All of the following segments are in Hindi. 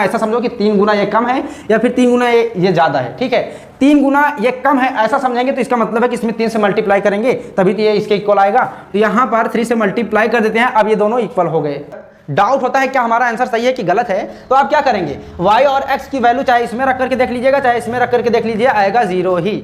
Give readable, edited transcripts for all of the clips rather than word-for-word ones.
ऐसा समझो कि 3 गुना ये कम है या फिर 3 गुना ये ज़्यादा है। ठीक है, 3 गुना ये कम है ऐसा समझेंगे तो इसका मतलब है कि इसमें 3 से मल्टीप्लाई करेंगे तभी तो ये इसके इक्वल आएगा। तो यहाँ पर 3 से मल्टीप्लाई कर देते हैं, अब ये दोनों इक्वल हो गए। डाउट होता है क्या हमारा आंसर सही है कि गलत है, तो आप क्या करेंगे, y और x की वैल्यू चाहे इसमें रख करके देख लीजिएगा चाहे इसमें रख करके देख लीजिए, आएगा 0 ही।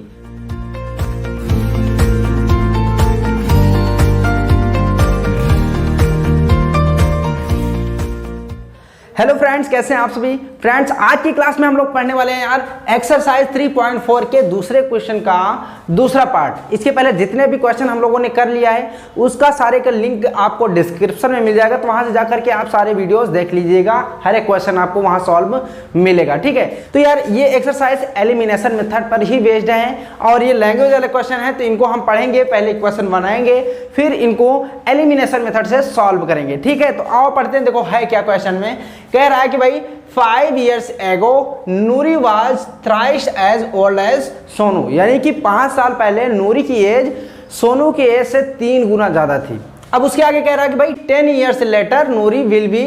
हेलो फ्रेंड्स, कैसे हैं आप सभी। फ्रेंड्स, आज की क्लास में हम लोग पढ़ने वाले हैं यार एक्सरसाइज 3.4 के दूसरे क्वेश्चन का दूसरा पार्ट। इसके पहले जितने भी क्वेश्चन हम लोगों ने कर लिया है उसका सारे का लिंक आपको डिस्क्रिप्शन में मिल जाएगा, तो वहां से जाकर के आप सारे वीडियोस देख लीजिएगा, हर एक क्वेश्चन आपको वहां सॉल्व मिलेगा। ठीक है, तो यार ये एक्सरसाइज एलिमिनेशन मेथड पर ही बेस्ड है और ये लैंग्वेज वाले क्वेश्चन है, तो इनको हम पढ़ेंगे, पहले क्वेश्चन बनाएंगे फिर इनको एलिमिनेशन मेथड से सॉल्व करेंगे। ठीक है, तो आओ पढ़ते हैं। देखो है क्या क्वेश्चन में, कह रहा है कि भाई 5 years ago Noori was thrice as old as Sonu, यानी कि 5 साल पहले नूरी की एज सोनू की एज से 3 गुना ज्यादा थी। अब उसके आगे कह रहा है कि भाई 10 years later Noori will be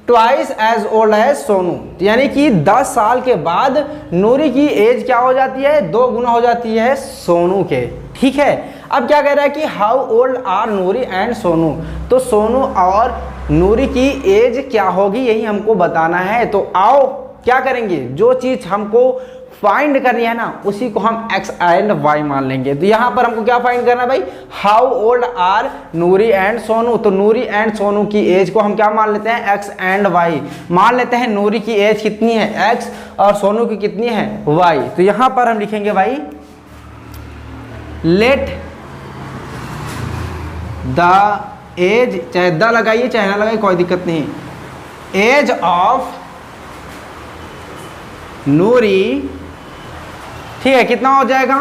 twice as old as Sonu, यानी कि 10 साल के बाद नूरी की एज क्या हो जाती है, 2 गुना हो जाती है सोनू के। ठीक है, अब क्या कह रहा है कि how old are Noori and Sonu, तो सोनू और नूरी की एज क्या होगी यही हमको बताना है। तो आओ क्या करेंगे, जो चीज हमको फाइंड करनी है ना उसी को हम x एंड y मान लेंगे। तो यहाँ पर हमको क्या फाइंड करना है भाई, how old are Noori and Sonu, तो नूरी एंड सोनू की एज को हम क्या मान लेते हैं, x एंड y मान लेते हैं। नूरी की एज कितनी है x और सोनू की कितनी है y, तो यहाँ पर हम लिखेंगे भाई लेट द एज, चाहे द लगाइए चाहे ना लगाइए कोई दिक्कत नहीं, एज ऑफ नूरी, ठीक है, कितना हो जाएगा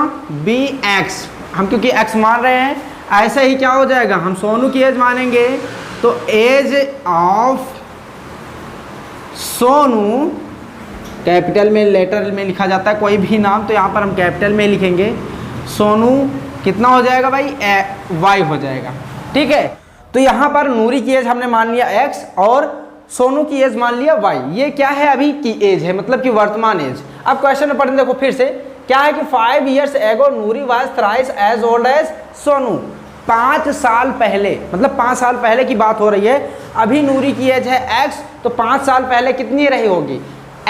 bx, हम क्योंकि x मान रहे हैं, ऐसे ही क्या हो जाएगा, हम सोनू की एज मानेंगे तो एज ऑफ सोनू, कैपिटल में लेटर में लिखा जाता है कोई भी नाम, तो यहाँ पर हम कैपिटल में लिखेंगे, सोनू कितना हो जाएगा भाई y हो जाएगा। ठीक है, तो यहाँ पर नूरी की एज हमने मान लिया x और सोनू की एज मान लिया y, ये क्या है अभी की एज है, मतलब कि वर्तमान एज। अब क्वेश्चन में पढ़ते देखो फिर से, क्या है कि 5 years ago Noori was thrice as old as Sonu, 5 साल पहले, मतलब 5 साल पहले की बात हो रही है, अभी नूरी की एज है x, तो 5 साल पहले कितनी रही होगी,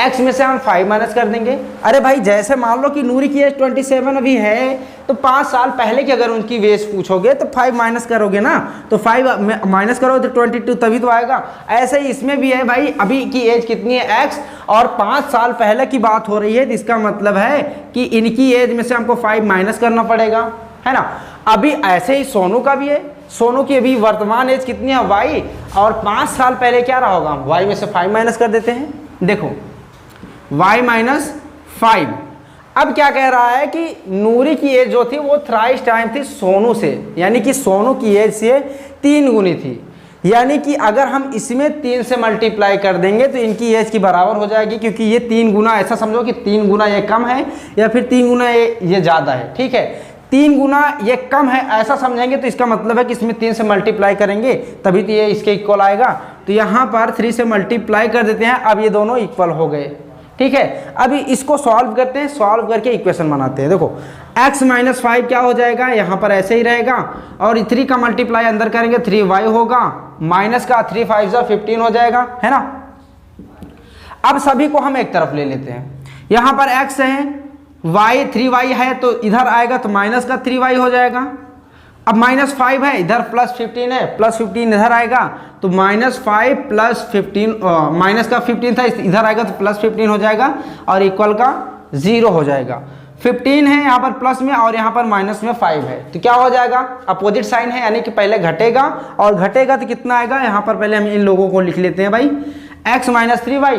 x में से हम 5 माइनस कर देंगे। अरे भाई जैसे मान लो कि नूरी की एज 27 अभी है, तो 5 साल पहले की अगर उनकी एज पूछोगे तो 5 माइनस करोगे ना, तो 5 माइनस करो तो 22 तभी तो आएगा। ऐसे ही इसमें भी है भाई, अभी की एज कितनी है x और 5 साल पहले की बात हो रही है, तो इसका मतलब है कि इनकी एज में से हमको 5 माइनस करना पड़ेगा, है ना। अभी ऐसे ही सोनू का भी है, सोनू की अभी वर्तमान एज कितनी है y, और 5 साल पहले क्या रहा होगा, y में से 5 माइनस कर देते हैं। देखो y माइनस 5, अब क्या कह रहा है कि नूरी की एज जो थी वो थ्राइस टाइम थी सोनू से, यानी कि सोनू की एज से 3 गुनी थी, यानी कि अगर हम इसमें 3 से मल्टीप्लाई कर देंगे तो इनकी एज की बराबर हो जाएगी, क्योंकि ये 3 गुना, ऐसा समझो कि 3 गुना ये कम है या फिर 3 गुना ये ज़्यादा है। ठीक है, 3 गुना ये कम है ऐसा समझेंगे तो इसका मतलब है कि इसमें 3 से मल्टीप्लाई करेंगे तभी तो ये इसके इक्वल आएगा। तो यहाँ पर 3 से मल्टीप्लाई कर देते हैं, अब ये दोनों इक्वल हो गए। ठीक है, अभी इसको सॉल्व करते हैं, सॉल्व करके इक्वेशन बनाते हैं। देखो x माइनस 5 क्या हो जाएगा, यहाँ पर ऐसे ही रहेगा, और 3 का मल्टीप्लाई अंदर करेंगे 3y होगा, माइनस का 3 5 15 हो जाएगा, है ना। अब सभी को हम एक तरफ ले लेते हैं, यहाँ पर x है, y 3y है तो इधर आएगा तो माइनस का 3y हो जाएगा। अब माइनस 5 है, इधर प्लस 15 है, प्लस 15 इधर आएगा तो माइनस 5 प्लस 15, माइनस का 15 था इधर आएगा तो प्लस 15 हो जाएगा, और इक्वल का 0 हो जाएगा। 15 है यहाँ पर प्लस में और यहाँ पर माइनस में 5 है, तो क्या हो जाएगा, अपोजिट साइन है, यानी कि पहले घटेगा और घटेगा तो कितना आएगा, यहाँ पर पहले हम इन लोगों को लिख लेते हैं भाई, x माइनस 3y,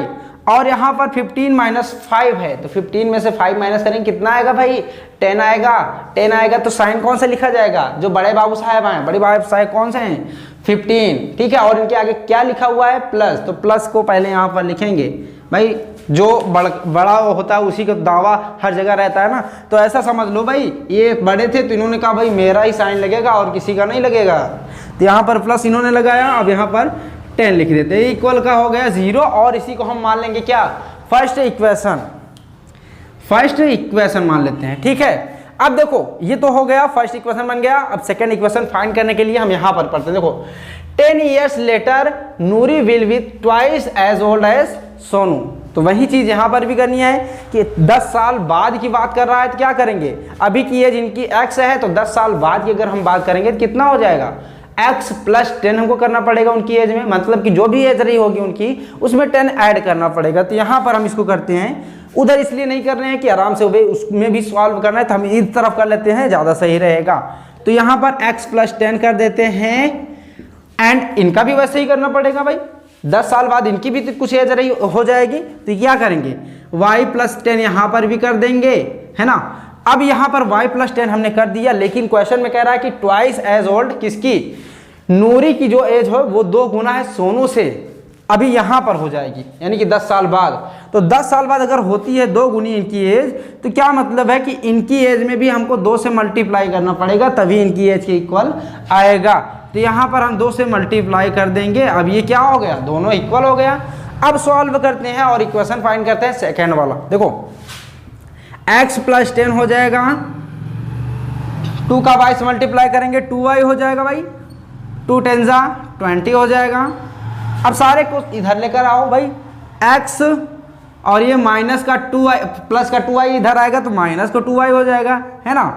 और यहाँ पर 15 माइनस 5 है, तो 15 में से 5 माइनस करेंगे कितना आएगा भाई, 10 आएगा। 10 आएगा तो साइन कौन सा लिखा जाएगा, जो बड़े बाबू साहब हैं, बड़े बाबू साहब कौन से हैं, 15। ठीक है, और इनके आगे क्या लिखा हुआ है, प्लस, तो प्लस को पहले यहाँ पर लिखेंगे भाई, जो बड़ा होता है उसी का दावा हर जगह रहता है ना, तो ऐसा समझ लो भाई, ये बड़े थे तो इन्होंने कहा भाई मेरा ही साइन लगेगा और किसी का नहीं लगेगा, तो यहाँ पर प्लस इन्होंने लगाया। अब यहाँ पर 10 लिख देते हैं, इक्वल का हो गया 0 और इसी को हम मान लेंगे क्या, फर्स्ट इक्वेशन मान लेते हैं। ठीक है, अब देखो ये तो हो गया, फर्स्ट इक्वेशन बन गया। अब सेकंड इक्वेशन फाइंड करने के लिए हम यहां पर पढ़ते हैं, देखो 10 years later Noori will be twice as old as Sonu. तो वही चीज यहां पर भी करनी है कि 10 साल बाद की बात कर रहा है तो क्या करेंगे, अभी की एज इनकी x है तो 10 साल बाद की अगर हम बात करेंगे तो कितना हो जाएगा, x प्लस 10 हमको करना पड़ेगा उनकी एज में, मतलब कि जो भी एज रही होगी उनकी उसमें 10 ऐड करना पड़ेगा। तो यहाँ पर हम इसको करते हैं, उधर इसलिए नहीं कर रहे हैं कि आराम से उसमें भी सॉल्व करना है, तो हम इस तरफ कर लेते हैं, ज़्यादा सही रहेगा। तो यहाँ पर x प्लस 10 कर देते हैं, एंड इनका भी वैसे ही करना पड़ेगा भाई, 10 साल बाद इनकी भी तो कुछ एज रही हो जाएगी। तो क्या करेंगे, y प्लस 10 यहाँ पर भी कर देंगे, है ना। अब यहाँ पर y प्लस 10 हमने कर दिया, लेकिन क्वेश्चन में कह रहा है कि ट्वाइस एज ओल्ड किसकी, नूरी की जो एज हो वो 2 गुना है सोनू से, अभी यहाँ पर हो जाएगी, यानी कि 10 साल बाद। तो 10 साल बाद अगर होती है 2 गुनी इनकी एज, तो क्या मतलब है कि इनकी एज में भी हमको 2 से मल्टीप्लाई करना पड़ेगा, तभी इनकी एज के इक्वल आएगा। तो यहाँ पर हम 2 से मल्टीप्लाई कर देंगे, अब ये क्या हो गया, दोनों इक्वल हो गया। अब सॉल्व करते हैं और इक्वेशन फाइंड करते हैं सेकेंड वाला। देखो x प्लस 10 हो जाएगा, 2 का y से मल्टीप्लाई करेंगे 2y हो जाएगा भाई, 2 10 जा 20 हो जाएगा। अब सारे को इधर लेकर आओ भाई, x और ये माइनस का 2y प्लस का 2y इधर आएगा तो माइनस का 2y हो जाएगा, है ना।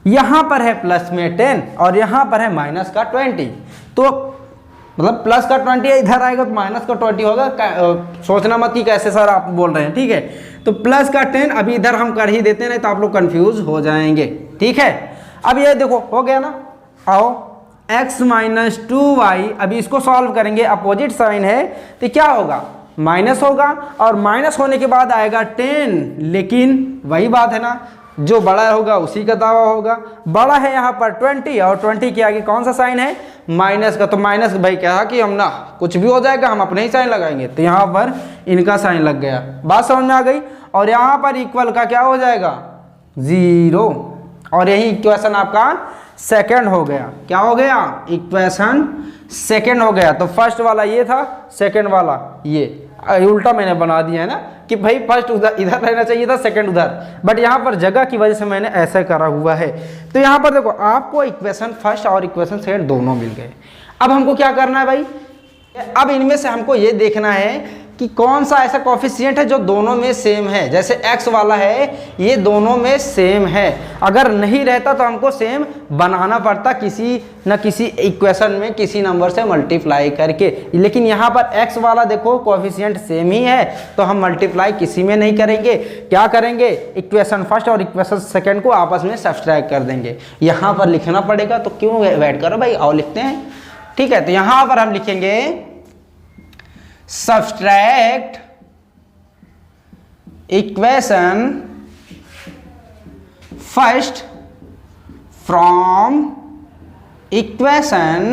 यहाँ पर है प्लस में 10 और यहाँ पर है माइनस का 20, तो मतलब प्लस का 20 इधर आएगा तो माइनस का 20 होगा। सोचना मत कि कैसे सर आप बोल रहे हैं, ठीक है। तो प्लस का 10 अभी इधर हम कर ही देते हैं, नहीं तो आप लोग कंफ्यूज हो जाएंगे, ठीक है। अब ये देखो हो गया ना, आओ x माइनस 2y, अभी इसको सॉल्व करेंगे, अपोजिट साइन है तो क्या होगा, माइनस होगा, और माइनस होने के बाद आएगा 10, लेकिन वही बात है ना, जो बड़ा होगा उसी का दावा होगा। बड़ा है यहाँ पर 20 और 20 के आगे कौन सा साइन है, माइनस का, तो माइनस भाई कहा कि हम ना कुछ भी हो जाएगा हम अपने ही साइन लगाएंगे, तो यहाँ पर इनका साइन लग गया, बात समझ में आ गई। और यहाँ पर इक्वल का क्या हो जाएगा 0, और यही इक्वेशन आपका सेकंड हो गया। क्या हो गया, इक्वेशन सेकंड हो गया। तो फर्स्ट वाला ये था, सेकंड वाला ये, उल्टा मैंने बना दिया है ना कि भाई फर्स्ट उधर इधर रहना चाहिए था, सेकंड उधर, बट यहाँ पर जगह की वजह से मैंने ऐसा करा हुआ है। तो यहाँ पर देखो आपको इक्वेशन फर्स्ट और इक्वेशन सेकंड दोनों मिल गए। अब हमको क्या करना है भाई, अब इनमें से हमको ये देखना है कि कौन सा ऐसा कोफिशिएंट है जो दोनों में सेम है। जैसे x वाला है ये दोनों में सेम है, अगर नहीं रहता तो हमको सेम बनाना पड़ता किसी न किसी इक्वेशन में किसी नंबर से मल्टीप्लाई करके, लेकिन यहाँ पर x वाला देखो कोफिशिएंट सेम ही है, तो हम मल्टीप्लाई किसी में नहीं करेंगे। क्या करेंगे, इक्वेशन फर्स्ट और इक्वेशन सेकेंड को आपस में सब्सट्रैक्ट कर देंगे। यहाँ पर लिखना पड़ेगा, तो क्यों वेट करो भाई, और लिखते हैं, ठीक है। तो यहाँ पर हम लिखेंगे subtract equation first from equation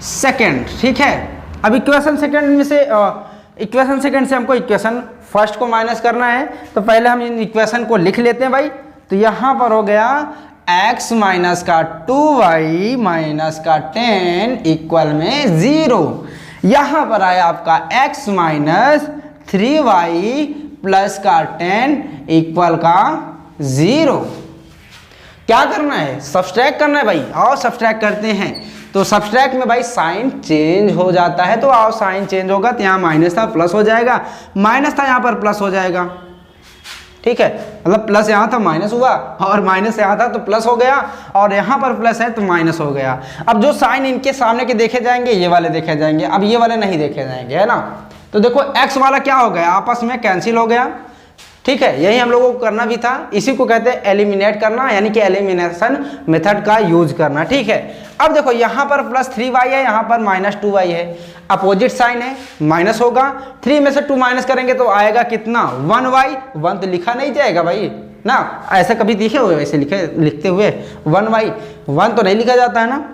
second, ठीक है। अब इक्वेशन सेकंड में से इक्वेशन सेकंड से हमको इक्वेशन फर्स्ट को माइनस करना है, तो पहले हम इन इक्वेशन को लिख लेते हैं भाई। तो यहाँ पर हो गया x माइनस का 2y माइनस का 10 इक्वल में 0। यहाँ पर आया आपका x माइनस 3y प्लस का 10 इक्वल का 0। क्या करना है, सब्सट्रैक्ट करना है भाई, आओ सब्सट्रैक्ट करते हैं। तो सब्सट्रैक्ट में भाई साइन चेंज हो जाता है, तो आओ साइन चेंज होगा, तो यहाँ माइनस था प्लस हो जाएगा, माइनस था यहाँ पर प्लस हो जाएगा, ठीक है। मतलब प्लस यहाँ था माइनस हुआ, और माइनस यहाँ था तो प्लस हो गया, और यहाँ पर प्लस है तो माइनस हो गया। अब जो साइन इनके सामने के देखे जाएंगे ये वाले देखे जाएंगे, अब ये वाले नहीं देखे जाएंगे, है ना। तो देखो x वाला क्या हो गया, आपस में कैंसिल हो गया, ठीक है। यही हम लोगों को करना भी था, इसी को कहते हैं एलिमिनेट करना, यानी कि एलिमिनेशन मेथड का यूज करना, ठीक है। अब देखो यहाँ पर प्लस 3y है, यहाँ पर माइनस 2y है, अपोजिट साइन है, माइनस होगा, 3 में से 2 माइनस करेंगे तो आएगा कितना 1y, 1 तो लिखा नहीं जाएगा भाई ना, ऐसा कभी दिखे हुए वैसे लिखते हुए 1y, 1 तो नहीं लिखा जाता है ना।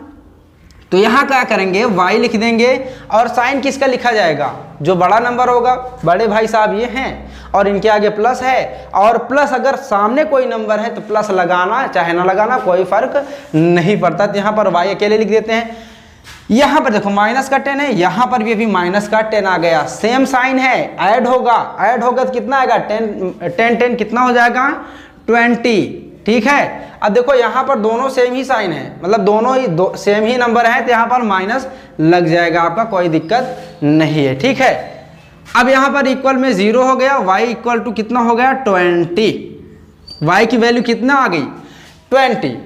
तो यहाँ क्या करेंगे, y लिख देंगे, और साइन किसका लिखा जाएगा, जो बड़ा नंबर होगा, बड़े भाई साहब ये हैं, और इनके आगे प्लस है, और प्लस अगर सामने कोई नंबर है तो प्लस लगाना चाहे ना लगाना कोई फर्क नहीं पड़ता। तो यहाँ पर y अकेले लिख देते हैं, यहाँ पर देखो माइनस का 10 है, यहाँ पर भी अभी माइनस का 10 आ गया, सेम साइन है, ऐड होगा तो कितना आएगा 10 कितना हो जाएगा 20। ठीक है, अब देखो यहाँ पर दोनों सेम ही साइन है, मतलब दोनों ही सेम ही नंबर है, तो यहाँ पर माइनस लग जाएगा आपका, कोई दिक्कत नहीं है। ठीक है, अब यहाँ पर इक्वल में 0 हो गया, y इक्वल टू कितना हो गया 20, y की वैल्यू कितना आ गई 20।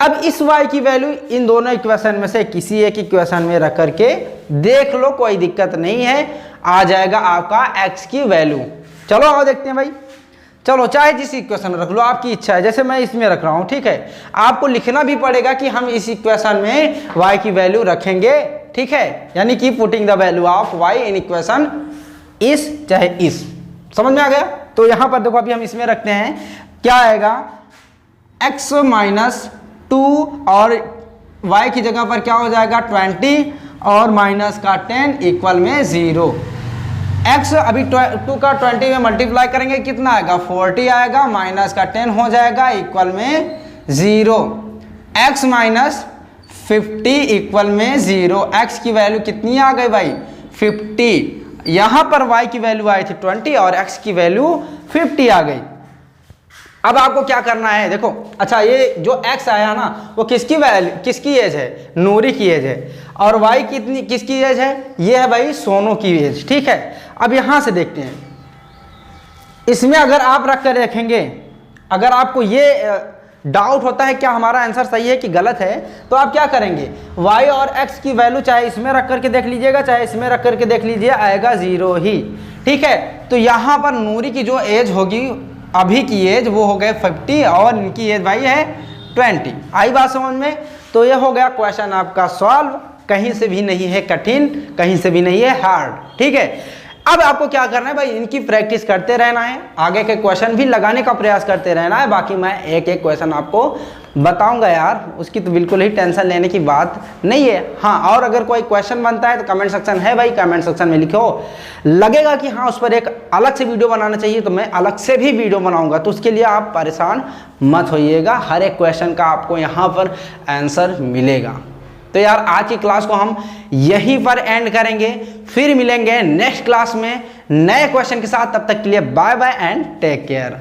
अब इस y की वैल्यू इन दोनों इक्वेशन में से किसी एक इक्वेशन में रख करके देख लो, कोई दिक्कत नहीं है, आ जाएगा आपका x की वैल्यू। चलो आओ देखते हैं भाई, चलो चाहे जिस इक्वेशन में रख लो, आपकी इच्छा है, जैसे मैं इसमें रख रहा हूँ। ठीक है, आपको लिखना भी पड़ेगा कि हम इस इक्वेशन में y की वैल्यू रखेंगे। ठीक है, यानी कि putting the value of y in equation इस चाहे इस, समझ में आ गया। तो यहाँ पर देखो अभी हम इसमें रखते हैं, क्या आएगा x माइनस 2 और y की जगह पर क्या हो जाएगा 20 और माइनस का 10 इक्वल में 0। x अभी 2 का 20 में मल्टीप्लाई करेंगे कितना आएगा 40 आएगा, माइनस का 10 हो जाएगा इक्वल में 0। x माइनस 50 इक्वल में 0, x की वैल्यू कितनी आ गई भाई 50। यहाँ पर y की वैल्यू आई थी 20 और x की वैल्यू 50 आ गई। अब आपको क्या करना है, देखो अच्छा ये जो x आया ना वो किसकी वैल्यू, किसकी एज है, नूरी की एज है, और y कितनी किसकी एज है, ये है भाई सोनू की एज। ठीक है, अब यहां से देखते हैं, इसमें अगर आप रख कर देखेंगे, अगर आपको ये डाउट होता है क्या हमारा आंसर सही है कि गलत है, तो आप क्या करेंगे y और x की वैल्यू चाहे इसमें रख करके देख लीजिएगा चाहे इसमें रख करके देख लीजिए, आएगा 0 ही। ठीक है, तो यहाँ पर नूरी की जो एज होगी अभी की एज वो हो गए 50 और इनकी एज भाई है 20। आई बात समझ में। तो ये हो गया क्वेश्चन आपका सॉल्व, कहीं से भी नहीं है कठिन, कहीं से भी नहीं है हार्ड। ठीक है, अब आपको क्या करना है भाई, इनकी प्रैक्टिस करते रहना है, आगे के क्वेश्चन भी लगाने का प्रयास करते रहना है। बाकी मैं एक एक क्वेश्चन आपको बताऊंगा यार, उसकी तो बिल्कुल ही टेंशन लेने की बात नहीं है। हाँ, और अगर कोई क्वेश्चन बनता है तो कमेंट सेक्शन है भाई, कमेंट सेक्शन में लिखो, लगेगा कि हाँ उस पर एक अलग से वीडियो बनाना चाहिए तो मैं अलग से भी वीडियो बनाऊंगा, तो उसके लिए आप परेशान मत होइएगा, हर एक क्वेश्चन का आपको यहाँ पर आंसर मिलेगा। तो यार आज की क्लास को हम यहीं पर एंड करेंगे, फिर मिलेंगे नेक्स्ट क्लास में नए क्वेश्चन के साथ। तब तक के लिए bye bye and take care.